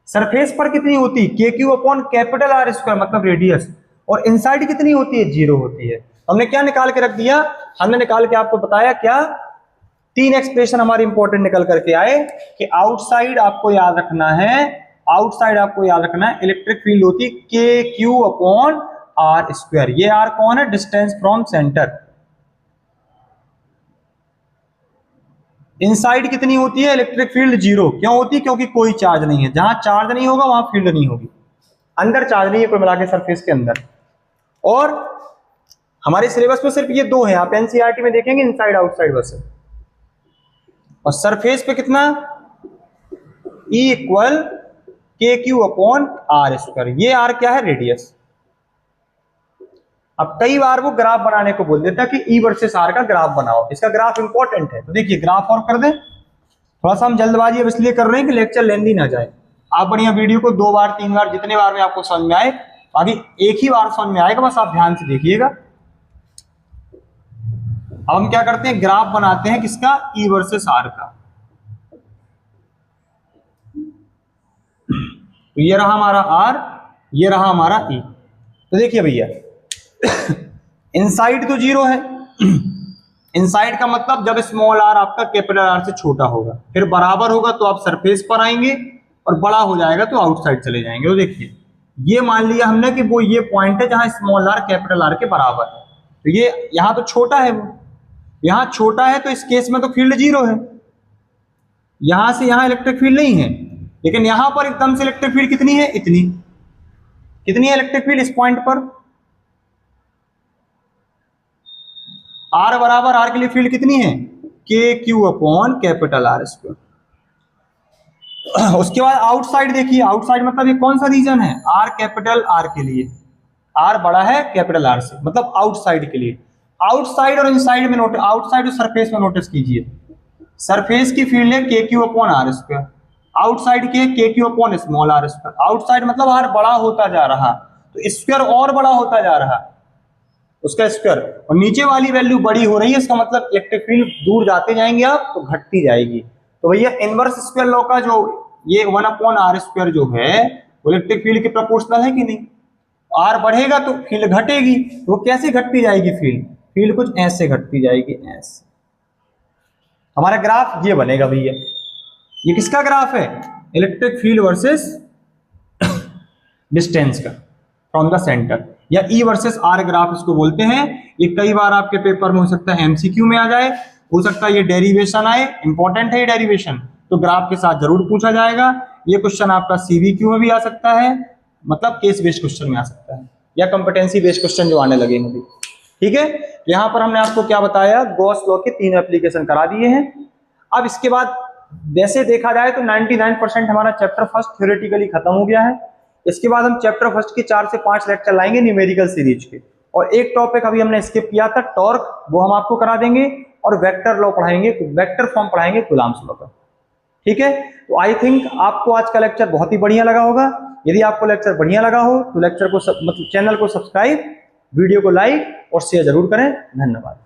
Speaker 1: surface पर कितनी होती है के Q upon capital R square मतलब रेडियस, और इनसाइड कितनी होती है 0 होती है। हमने क्या निकाल के रख दिया, हमने निकाल के आपको बताया क्या, 3 एक्सप्रेशन हमारे इंपॉर्टेंट निकल करके आए कि आउटसाइड आपको याद रखना है, आउटसाइड आपको याद रखना है इलेक्ट्रिक फील्ड होती के क्यू अपॉन आर स्क्वायर, ये आर कौन है, डिस्टेंस फ्रॉम सेंटर। इनसाइड कितनी होती है इलेक्ट्रिक फील्ड 0, क्यों होती है, क्योंकि कोई चार्ज नहीं है, जहां चार्ज नहीं होगा वहां फील्ड नहीं होगी, अंदर चार्ज नहीं है कोई मिला के सरफेस के अंदर। और हमारे सिलेबस में सिर्फ ये 2 है, आप एनसीईआरटी में देखेंगे इनसाइड आउटसाइड बस, और सरफेस पे कितना E इक्वल के क्यू अपॉन आर स्क्वायर, ये आर क्या है, रेडियस। अब कई बार वो ग्राफ बनाने को बोल देता है कि E वर्सेस R का ग्राफ बनाओ, इसका ग्राफ इंपॉर्टेंट है, तो देखिए ग्राफ और कर दें, थोड़ा सा हम जल्दबाजी अब इसलिए कर रहे हैं कि लेक्चर लेंदी ना जाए, आप बढ़िया वीडियो को 2 बार 3 बार जितने बार में आपको समझ में आए, अभी एक ही बार समझ में आएगा, बस आप ध्यान से देखिएगा। अब हम क्या करते हैं, ग्राफ बनाते हैं किसका, E वर्सेस R का, तो ये रहा हमारा R, ये रहा हमारा E। तो देखिए भैया इनसाइड तो 0 है, इनसाइड का मतलब जब स्मॉल आर आपका कैपिटल आर से छोटा होगा, फिर बराबर होगा तो आप सरफेस पर आएंगे, और बड़ा हो जाएगा तो आउटसाइड चले जाएंगे। तो देखिए ये मान लिया हमने कि वो ये पॉइंट है जहां स्मॉल आर कैपिटल आर के बराबर है, तो ये यहां तो छोटा है, वो यहां छोटा है, तो इस केस में तो फील्ड 0 है, यहां से यहां इलेक्ट्रिक फील्ड नहीं है, लेकिन यहां पर एकदम से इलेक्ट्रिक फील्ड कितनी है, इतनी, कितनी है इलेक्ट्रिक फील्ड इस पॉइंट पर, आर बराबर आर के लिए फील्ड कितनी है, के Q upon capital R square. उसके बाद आउटसाइड देखिए, आउटसाइड मतलब ये कौन सा रीजन है, आर कैपिटल आर के लिए, आर बड़ा है कैपिटल आर से, मतलब आउटसाइड के लिए। आउटसाइड और इनसाइड में नोटिस, आउटसाइड और सरफेस में नोटिस कीजिए, सरफेस की फील्ड है के Q upon R square, outside के Q upon small R square. Outside मतलब आर बड़ा होता जा रहा, तो स्क्वायर और बड़ा होता जा रहा उसका स्क्वायर, और नीचे वाली वैल्यू बड़ी हो रही है, इसका मतलब इलेक्ट्रिक फील्ड दूर जाते जाएंगे आप तो घटती जाएगी। तो भैया इनवर्स स्क्वायर लॉ का जो ये 1 अपॉन आर स्क्वायर जो है वो इलेक्ट्रिक फील्ड के प्रोपोर्शनल है कि नहीं, आर बढ़ेगा तो फील्ड घटेगी, तो वो कैसे घटती जाएगी फील्ड, फील्ड कुछ ऐसे घटती जाएगी, ऐसे। हमारा ग्राफ ये बनेगा भैया, ये किसका ग्राफ है, इलेक्ट्रिक फील्ड वर्सेस डिस्टेंस का फ्रॉम द सेंटर, या E वर्सेस R ग्राफ इसको बोलते हैं। ये कई बार आपके पेपर में हो सकता है MCQ में आ जाए, हो सकता है ये डेरिवेशन आए, इंपॉर्टेंट है ये डेरिवेशन, तो ग्राफ के साथ जरूर पूछा जाएगा। ये क्वेश्चन आपका CVQ में भी आ सकता है, मतलब केस बेस्ड क्वेश्चन में आ सकता है, या कॉम्पिटेंसी बेस्ड क्वेश्चन जो आने लगे हैं। ठीक है, यहाँ पर हमने आपको क्या बताया, गॉस लॉ के 3 एप्लीकेशन करा दिए हैं। अब इसके बाद
Speaker 2: वैसे देखा जाए तो 99% हमारा चैप्टर फर्स्ट थ्योरेटिकली खत्म हो गया है। इसके बाद हम चैप्टर फर्स्ट के 4 से 5 लेक्चर लाएंगे न्यूमेरिकल सीरीज के, और एक टॉपिक अभी हमने स्किप किया था टॉर्क, वो हम आपको करा देंगे, और वेक्टर लॉ पढ़ाएंगे, वेक्टर फॉर्म पढ़ाएंगे कूलम्ब्स लॉ का। ठीक है, तो आई थिंक आपको आज का लेक्चर बहुत ही बढ़िया लगा होगा। यदि आपको लेक्चर बढ़िया लगा हो तो लेक्चर को मतलब चैनल को सब्सक्राइब, वीडियो को लाइक और शेयर जरूर करें। धन्यवाद।